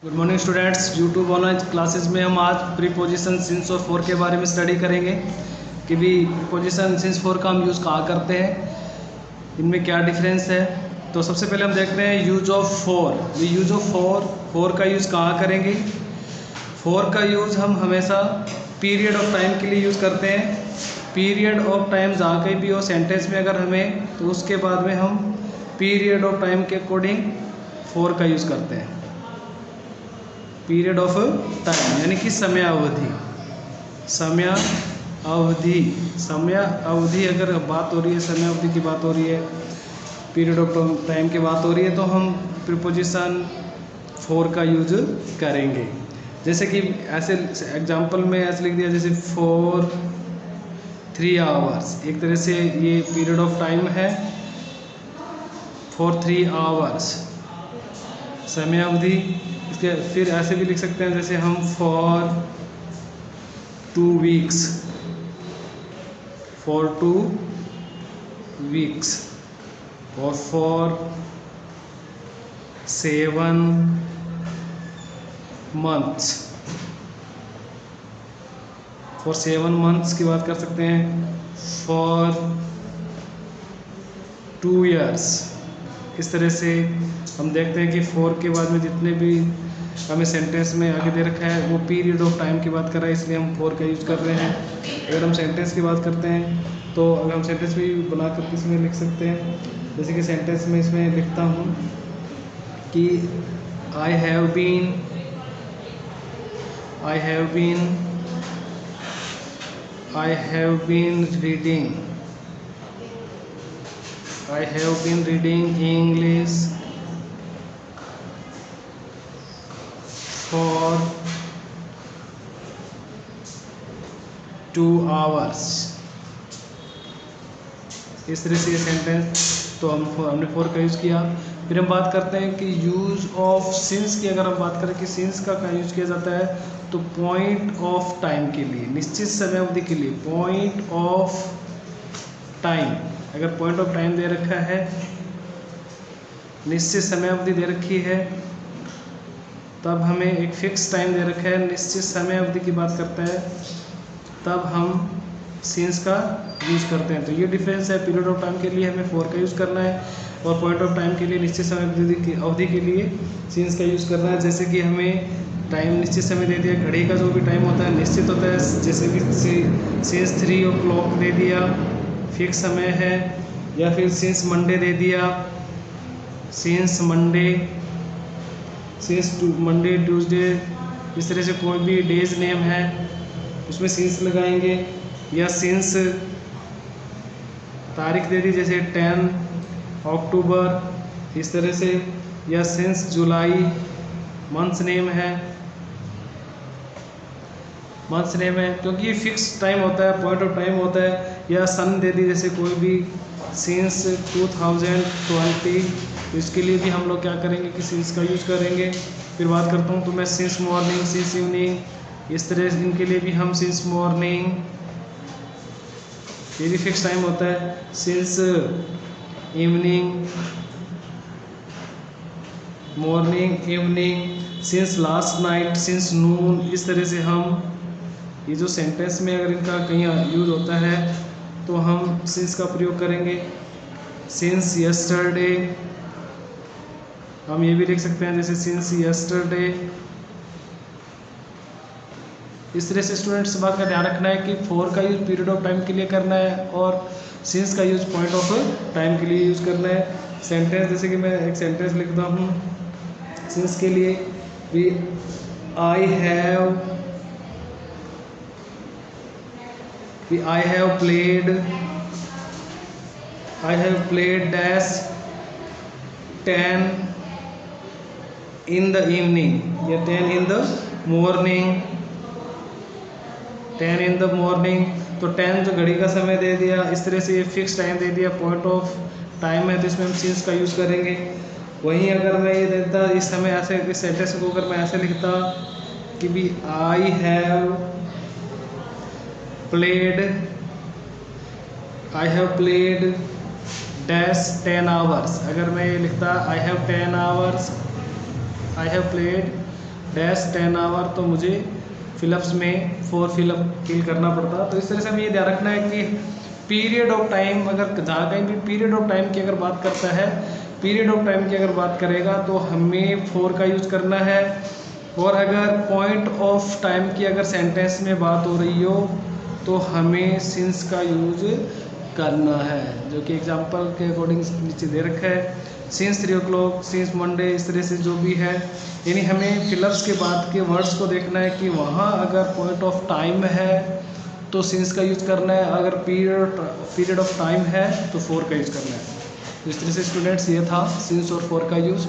Good morning students. YouTube online classes में हम आज प्रीपोजिशन सिंस और फॉर के बारे में स्टडी करेंगे कि भी प्रीपोजिशन सिंस फॉर का हम यूज़ कहाँ करते हैं, इनमें क्या डिफरेंस है। तो सबसे पहले हम देख रहे हैं use of for. Use of for का यूज़ कहाँ करेंगे। फॉर का यूज़ हम हमेशा पीरियड ऑफ टाइम के लिए यूज़ करते हैं। पीरियड ऑफ टाइम जहाँ कहीं भी हो सेंटेंस में अगर हमें, तो उसके बाद में हम पीरियड ऑफ टाइम के अकॉर्डिंग फॉर का यूज़ करते हैं। पीरियड ऑफ टाइम यानी कि समय अवधि। समय अवधि अगर बात हो रही है, समय अवधि की बात हो रही है, पीरियड ऑफ टाइम की बात हो रही है, तो हम प्रीपोजिशन फॉर का यूज करेंगे। जैसे कि ऐसे एग्जांपल में ऐसे लिख दिया, जैसे फॉर 3 आवर्स, एक तरह से ये पीरियड ऑफ टाइम है। फॉर 3 आवर्स समय अवधि। इसके फिर ऐसे भी लिख सकते हैं, जैसे हम फॉर 2 वीक्स, फॉर 2 वीक्स, और फॉर 7 मंथ्स। फॉर 7 मंथ्स की बात कर सकते हैं। For 2 years. इस तरह से हम देखते हैं कि फॉर के बाद में जितने भी हमें सेंटेंस में आगे दे रखा है वो पीरियड ऑफ टाइम की बात कर रहा है, इसलिए हम फॉर का यूज़ कर रहे हैं। अगर हम सेंटेंस की बात करते हैं तो अगर हम सेंटेंस भी बना करके इसमें लिख सकते हैं। जैसे कि सेंटेंस में इसमें लिखता हूँ कि I have been reading English for 2 hours। इस तरह से ये सेंटेंस, तो हमने फॉर का यूज़ किया। फिर हम बात करते हैं कि यूज़ ऑफ सिंस की। अगर हम बात करें कि सिंस का क्या यूज़ किया जाता है, तो पॉइंट ऑफ टाइम के लिए, निश्चित समय अवधि के लिए। पॉइंट ऑफ टाइम, अगर पॉइंट ऑफ टाइम दे रखा है, निश्चित समय अवधि दे रखी है, तब हमें एक फिक्स टाइम दे रखा है, निश्चित समय अवधि की बात करता है, तब हम सिंस का यूज़ करते हैं। तो ये डिफरेंस है। पीरियड ऑफ टाइम के लिए हमें फॉर का यूज़ करना है, और पॉइंट ऑफ टाइम के लिए, निश्चित समय अवधि के लिए सिंस का यूज़ करना है। जैसे कि हमें टाइम निश्चित समय दे दिया, घड़ी का जो भी टाइम होता है निश्चित होता है। जैसे कि सिंस 3 o'clock दे दिया, फिक्स समय है। या फिर सिंस मंडे दे दिया, सिंस मंडे ट्यूसडे, इस तरह से कोई भी डेज नेम है उसमें सिंस लगाएंगे। या सिंस तारीख दे दी, जैसे 10 अक्टूबर, इस तरह से। या सिंस जुलाई मंथ्स नेम है, क्योंकि ये फिक्स टाइम होता है, पॉइंट ऑफ टाइम होता है। या सन दे दी, जैसे कोई भी सिंस 2020, इसके लिए भी हम लोग क्या करेंगे कि सिंस का यूज़ करेंगे। फिर बात करता हूँ तो मैं सिंस मॉर्निंग, सिंस इवनिंग, इस तरह इनके लिए भी हम सिंस मॉर्निंग, ये भी फिक्स टाइम होता है। Since evening, morning, evening, since last night, since noon, इस तरह से हम ये जो सेंटेंस में अगर इनका कहीं यूज होता है तो हम सिंस का प्रयोग करेंगे। सिंस यस्टरडे, हम ये भी लिख सकते हैं, जैसे सिंस यस्टरडे। इस तरह से स्टूडेंट्स बात का ध्यान रखना है कि फॉर का यूज पीरियड ऑफ टाइम के लिए करना है, और सिंस का यूज पॉइंट ऑफ टाइम के लिए यूज करना है। सेंटेंस, जैसे कि मैं एक सेंटेंस लिखता हूँ सिंस के लिए भी, I have played dash 10 in the evening, या 10 in the morning, 10 in the morning. तो 10 जो घड़ी का समय दे दिया, इस तरह से ये फिक्स टाइम दे दिया, पॉइंट ऑफ टाइम है, तो इसमें हम सिंस का यूज़ करेंगे। वहीं अगर मैं ये देता इस समय, ऐसे इस सेंटेंस को अगर मैं ऐसे लिखता कि भी I have played dash 10 hours, अगर मैं ये लिखता I have played dash 10 hour, तो मुझे फिलअप्स में 4 फिल करना पड़ता। तो इस तरह से हमें ये ध्यान रखना है कि पीरियड ऑफ टाइम, अगर जहाँ कहीं भी पीरियड ऑफ टाइम की अगर बात करता है, पीरियड ऑफ टाइम की अगर बात करेगा तो हमें 4 का यूज़ करना है। और अगर पॉइंट ऑफ टाइम की अगर सेंटेंस में बात हो रही हो तो हमें सिंस का यूज करना है, जो कि एग्जांपल के अकॉर्डिंग नीचे दे रखा है। सिंस 3 o'clock, सिंस मंडे, इस तरह से जो भी है, यानी हमें फिलअप्स के बाद के वर्ड्स को देखना है कि वहाँ अगर पॉइंट ऑफ टाइम है तो सिंस का यूज़ करना है, अगर पीरियड ऑफ टाइम है तो 4 का यूज़ करना है। इस तरह से स्टूडेंट्स ये था सिंस और 4 का यूज़।